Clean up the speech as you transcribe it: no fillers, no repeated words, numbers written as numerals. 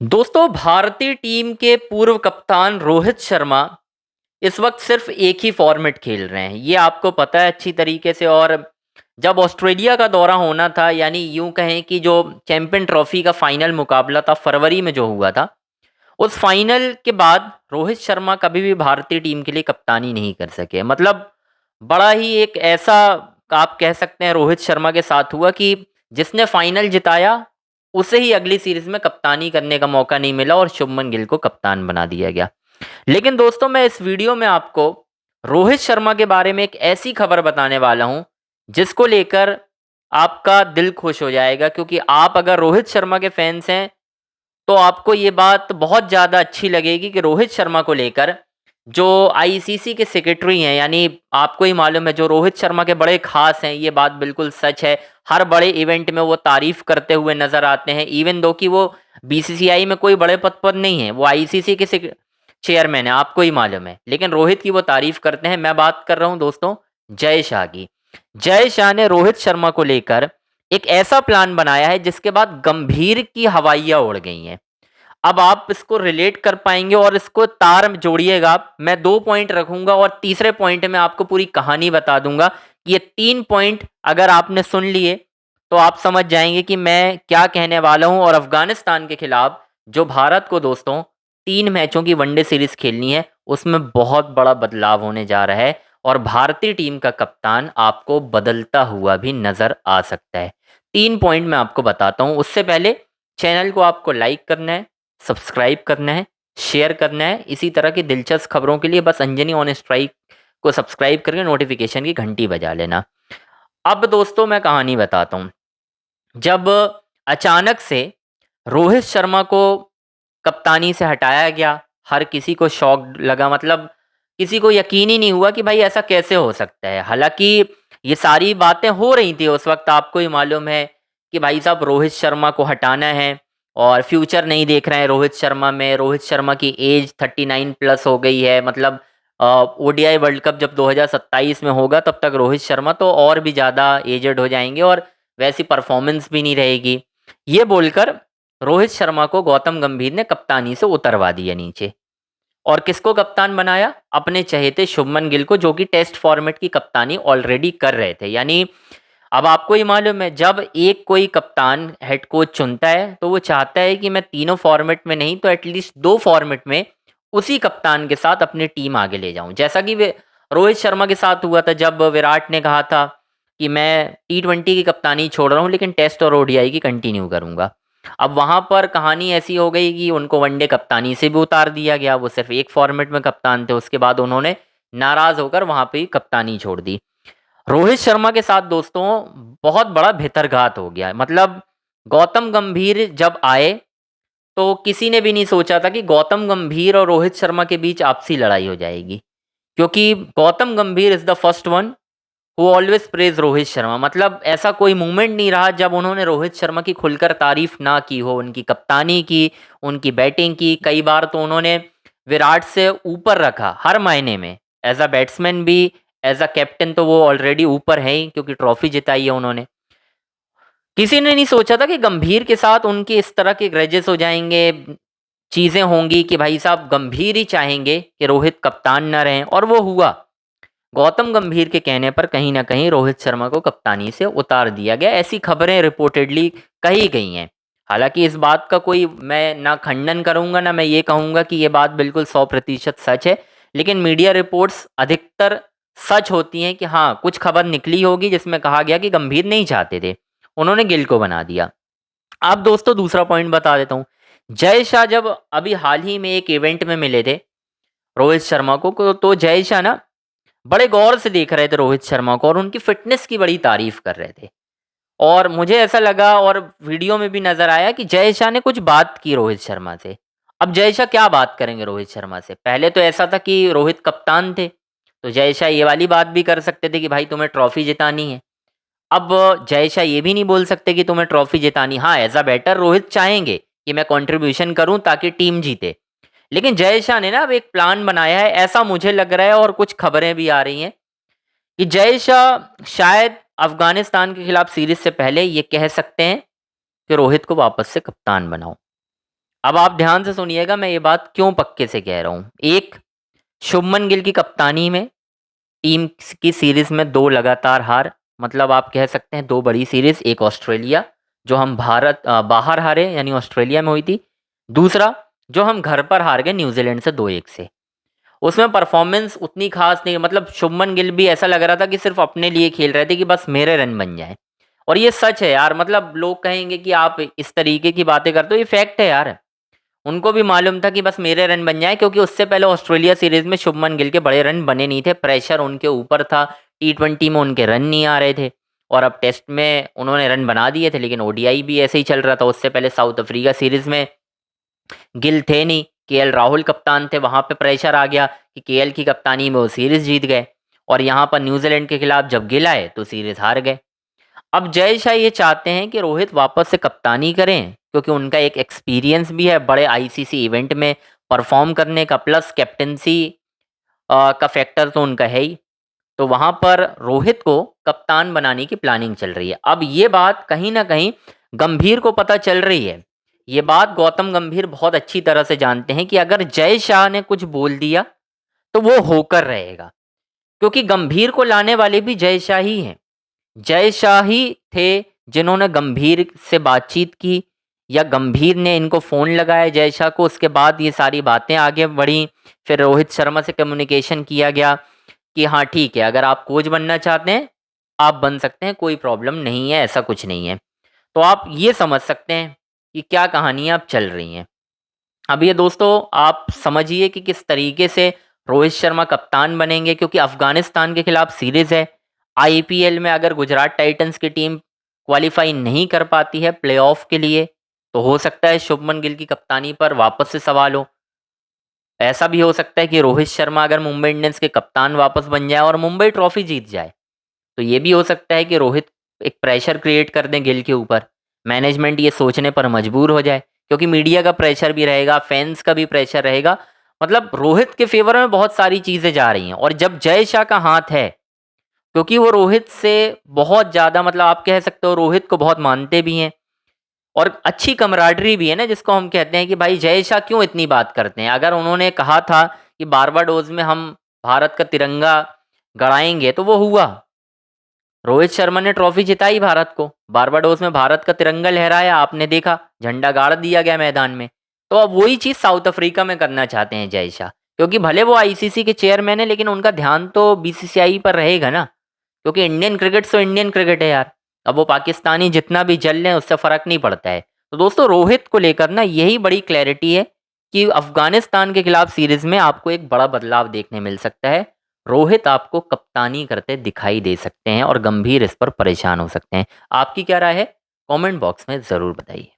दोस्तों, भारतीय टीम के पूर्व कप्तान रोहित शर्मा इस वक्त सिर्फ एक ही फॉर्मेट खेल रहे हैं। ये आपको पता है अच्छी तरीके से। और जब ऑस्ट्रेलिया का दौरा होना था, यानी यूं कहें कि जो चैंपियन ट्रॉफी का फाइनल मुकाबला था फरवरी में जो हुआ था, उस फाइनल के बाद रोहित शर्मा कभी भी भारतीय टीम के लिए कप्तानी नहीं कर सके। मतलब बड़ा ही एक ऐसा आप कह सकते हैं रोहित शर्मा के साथ हुआ कि जिसने फाइनल जिताया उसे ही अगली सीरीज में कप्तानी करने का मौका नहीं मिला और शुभमन गिल को कप्तान बना दिया गया। लेकिन दोस्तों, मैं इस वीडियो में आपको रोहित शर्मा के बारे में एक ऐसी खबर बताने वाला हूं जिसको लेकर आपका दिल खुश हो जाएगा, क्योंकि आप अगर रोहित शर्मा के फैंस हैं तो आपको ये बात बहुत ज़्यादा अच्छी लगेगी कि रोहित शर्मा को लेकर जो आईसीसी के सेक्रेटरी हैं, यानी आपको ही मालूम है जो रोहित शर्मा के बड़े खास हैं, ये बात बिल्कुल सच है। हर बड़े इवेंट में वो तारीफ करते हुए नजर आते हैं, इवन दो कि वो बीसीसीआई में कोई बड़े पद पर नहीं है, वो आईसीसी के चेयरमैन है, आपको ही मालूम है। लेकिन रोहित की वो तारीफ करते हैं। मैं बात कर रहा हूं दोस्तों जय शाह की। जय शाह ने रोहित शर्मा को लेकर एक ऐसा प्लान बनाया है जिसके बाद गंभीर की हवाइयां उड़ गई हैं। अब आप इसको रिलेट कर पाएंगे और इसको तार में जोड़िएगा आप। मैं 2 पॉइंट रखूंगा और तीसरे पॉइंट में आपको पूरी कहानी बता दूंगा कि ये 3 पॉइंट अगर आपने सुन लिए तो आप समझ जाएंगे कि मैं क्या कहने वाला हूं। और अफगानिस्तान के खिलाफ जो भारत को दोस्तों 3 मैचों की वनडे सीरीज खेलनी है, उसमें बहुत बड़ा बदलाव होने जा रहा है और भारतीय टीम का कप्तान आपको बदलता हुआ भी नजर आ सकता है। 3 पॉइंट मैं आपको बताता हूं। उससे पहले चैनल को आपको लाइक करना है, सब्सक्राइब करना है, शेयर करना है। इसी तरह की दिलचस्प खबरों के लिए बस अंजनी ऑन स्ट्राइक को सब्सक्राइब करके नोटिफिकेशन की घंटी बजा लेना। अब दोस्तों मैं कहानी बताता हूँ। जब अचानक से रोहित शर्मा को कप्तानी से हटाया गया, हर किसी को शॉक लगा। मतलब किसी को यकीन ही नहीं हुआ कि भाई ऐसा कैसे हो सकता है। हालांकि ये सारी बातें हो रही थी उस वक्त, आपको ही मालूम है कि भाई साहब रोहित शर्मा को हटाना है और फ्यूचर नहीं देख रहे हैं रोहित शर्मा में। रोहित शर्मा की एज 39 प्लस हो गई है। मतलब ओडीआई वर्ल्ड कप जब 2027 में होगा तब तक रोहित शर्मा तो और भी ज़्यादा एजड हो जाएंगे और वैसी परफॉर्मेंस भी नहीं रहेगी। ये बोलकर रोहित शर्मा को गौतम गंभीर ने कप्तानी से उतरवा दिया नीचे। और किसको कप्तान बनाया? अपने चहेते शुभमन गिल को, जो कि टेस्ट फॉर्मेट की कप्तानी ऑलरेडी कर रहे थे। यानी अब आपको ही मालूम है जब एक कोई कप्तान हेड कोच चुनता है तो वो चाहता है कि मैं तीनों फॉर्मेट में नहीं तो एटलीस्ट 2 फॉर्मेट में उसी कप्तान के साथ अपनी टीम आगे ले जाऊं। जैसा कि वे रोहित शर्मा के साथ हुआ था जब विराट ने कहा था कि मैं T20 की कप्तानी छोड़ रहा हूं लेकिन टेस्ट और ओडीआई की कंटिन्यू करूंगा। अब वहां पर कहानी ऐसी हो गई कि उनको वनडे कप्तानी से भी उतार दिया गया। वो सिर्फ एक फॉर्मेट में कप्तान थे, उसके बाद उन्होंने नाराज होकर वहां पे ही कप्तानी छोड़ दी। रोहित शर्मा के साथ दोस्तों बहुत बड़ा भितरघात हो गया। मतलब गौतम गंभीर जब आए तो किसी ने भी नहीं सोचा था कि गौतम गंभीर और रोहित शर्मा के बीच आपसी लड़ाई हो जाएगी, क्योंकि गौतम गंभीर is the first one who always praise Rohit Sharma. मतलब ऐसा कोई मूवमेंट नहीं रहा जब उन्होंने रोहित शर्मा की खुलकर तारीफ ना की हो, उनकी कप्तानी की, उनकी बैटिंग की। कई बार तो उन्होंने विराट से ऊपर रखा हर मायने में, एज अ बैट्समैन भी, एज अ कैप्टन तो वो ऑलरेडी ऊपर है ही क्योंकि ट्रॉफी जिताई है उन्होंने। किसी ने नहीं सोचा था कि गंभीर के साथ उनके इस तरह के ग्रजेस हो जाएंगे, चीजें होंगी कि भाई साहब गंभीर ही चाहेंगे कि रोहित कप्तान न रहें, और वो हुआ। गौतम गंभीर के कहने पर कहीं ना कहीं रोहित शर्मा को कप्तानी से उतार दिया गया, ऐसी खबरें रिपोर्टेडली कही गई हैं। हालांकि इस बात का कोई मैं ना खंडन करूंगा ना मैं ये कहूंगा कि ये बात बिल्कुल 100% सच है। लेकिन मीडिया रिपोर्ट्स अधिकतर सच होती हैं कि हाँ कुछ खबर निकली होगी जिसमें कहा गया कि गंभीर नहीं चाहते थे, उन्होंने गिल को बना दिया। अब दोस्तों दूसरा पॉइंट बता देता हूँ। जय शाह जब अभी हाल ही में एक इवेंट में मिले थे रोहित शर्मा को, तो जय शाह ना बड़े गौर से देख रहे थे रोहित शर्मा को और उनकी फिटनेस की बड़ी तारीफ कर रहे थे। और मुझे ऐसा लगा और वीडियो में भी नजर आया कि जय शाह ने कुछ बात की रोहित शर्मा से। अब जय शाह क्या बात करेंगे रोहित शर्मा से? पहले तो ऐसा था कि रोहित कप्तान थे तो जय शाह ये वाली बात भी कर सकते थे कि भाई तुम्हें ट्रॉफी जितानी है। अब जय शाह ये भी नहीं बोल सकते कि तुम्हें ट्रॉफी जितानी, हाँ एज अ बैटर रोहित चाहेंगे कि मैं कंट्रीब्यूशन करूं ताकि टीम जीते। लेकिन जय शाह ने ना अब एक प्लान बनाया है, ऐसा मुझे लग रहा है और कुछ खबरें भी आ रही हैं कि जय शाह शायद अफगानिस्तान के खिलाफ सीरीज से पहले ये कह सकते हैं कि रोहित को वापस से कप्तान बनाओ। अब आप ध्यान से सुनिएगा, मैं ये बात क्यों पक्के से कह रहा हूँ। एक, शुभमन गिल की कप्तानी में टीम की सीरीज में 2 लगातार हार, मतलब आप कह सकते हैं 2 बड़ी सीरीज, एक ऑस्ट्रेलिया जो हम बाहर हारे यानी ऑस्ट्रेलिया में हुई थी, दूसरा जो हम घर पर हार गए न्यूजीलैंड से 2-1 से। उसमें परफॉर्मेंस उतनी खास नहीं, मतलब शुभमन गिल भी ऐसा लग रहा था कि सिर्फ अपने लिए खेल रहे थे कि बस मेरे रन बन जाए। और ये सच है यार, मतलब लोग कहेंगे कि आप इस तरीके की बातें करते हो, ये फैक्ट है यार। उनको भी मालूम था कि बस मेरे रन बन जाए, क्योंकि उससे पहले ऑस्ट्रेलिया सीरीज में शुभमन गिल के बड़े रन बने नहीं थे, प्रेशर उनके ऊपर था, T20 में उनके रन नहीं आ रहे थे। और अब टेस्ट में उन्होंने रन बना दिए थे, लेकिन ओडीआई भी ऐसे ही चल रहा था। उससे पहले साउथ अफ्रीका सीरीज में गिल थे नहीं, केएल राहुल कप्तान थे, वहां पे प्रेशर आ गया कि केएल की कप्तानी में वो सीरीज जीत गए। और यहाँ पर न्यूजीलैंड के खिलाफ जब गिल आए तो सीरीज हार गए। अब जय शाह ये चाहते हैं कि रोहित वापस से कप्तानी करें, क्योंकि उनका एक एक्सपीरियंस भी है बड़े आईसीसी इवेंट में परफॉर्म करने का, प्लस कैप्टनसी का फैक्टर तो उनका है ही। तो वहां पर रोहित को कप्तान बनाने की प्लानिंग चल रही है। अब ये बात कहीं ना कहीं गंभीर को पता चल रही है। ये बात गौतम गंभीर बहुत अच्छी तरह से जानते हैं कि अगर जय शाह ने कुछ बोल दिया तो वो होकर रहेगा, क्योंकि गंभीर को लाने वाले भी जय शाह ही हैं। जय शाह ही थे जिन्होंने गंभीर से बातचीत की, या गंभीर ने इनको फ़ोन लगाया जय शाह को, उसके बाद ये सारी बातें आगे बढ़ी। फिर रोहित शर्मा से कम्युनिकेशन किया गया कि हाँ ठीक है, अगर आप कोच बनना चाहते हैं आप बन सकते हैं, कोई प्रॉब्लम नहीं है, ऐसा कुछ नहीं है। तो आप ये समझ सकते हैं कि क्या कहानियाँ अब चल रही हैं। अब ये दोस्तों आप समझिए कि किस तरीके से रोहित शर्मा कप्तान बनेंगे, क्योंकि अफगानिस्तान के खिलाफ सीरीज है। आईपीएल में अगर गुजरात टाइटंस की टीम क्वालिफाई नहीं कर पाती है प्लेऑफ के लिए, तो हो सकता है शुभमन गिल की कप्तानी पर वापस से सवाल हो। ऐसा भी हो सकता है कि रोहित शर्मा अगर मुंबई इंडियंस के कप्तान वापस बन जाए और मुंबई ट्रॉफी जीत जाए, तो ये भी हो सकता है कि रोहित एक प्रेशर क्रिएट कर दें गिल के ऊपर। मैनेजमेंट ये सोचने पर मजबूर हो जाए, क्योंकि मीडिया का प्रेशर भी रहेगा, फैंस का भी प्रेशर रहेगा। मतलब रोहित के फेवर में बहुत सारी चीज़ें जा रही हैं। और जब जय शाह का हाथ है, क्योंकि वो रोहित से बहुत ज़्यादा, मतलब आप कह सकते हो रोहित को बहुत मानते भी हैं, और अच्छी कमराडरी भी है ना, जिसको हम कहते हैं कि भाई जय शाह क्यों इतनी बात करते हैं। अगर उन्होंने कहा था कि बारबाडोस में हम भारत का तिरंगा गड़ाएंगे तो वो हुआ। रोहित शर्मा ने ट्रॉफी जिताई भारत को, बारबाडोस में भारत का तिरंगा लहराया, आपने देखा झंडा गाड़ दिया गया मैदान में। तो अब वही चीज़ साउथ अफ्रीका में करना चाहते हैं जय शाह, क्योंकि भले वो आईसीसी के चेयरमैन है, लेकिन उनका ध्यान तो बीसीसीआई पर रहेगा ना, क्योंकि इंडियन क्रिकेट तो इंडियन क्रिकेट है यार। अब वो पाकिस्तानी जितना भी जल लें उससे फर्क नहीं पड़ता है। तो दोस्तों रोहित को लेकर ना यही बड़ी क्लैरिटी है कि अफगानिस्तान के खिलाफ सीरीज में आपको एक बड़ा बदलाव देखने मिल सकता है। रोहित आपको कप्तानी करते दिखाई दे सकते हैं और गंभीर इस पर परेशान हो सकते हैं। आपकी क्या राय है? कमेंट बॉक्स में ज़रूर बताइए।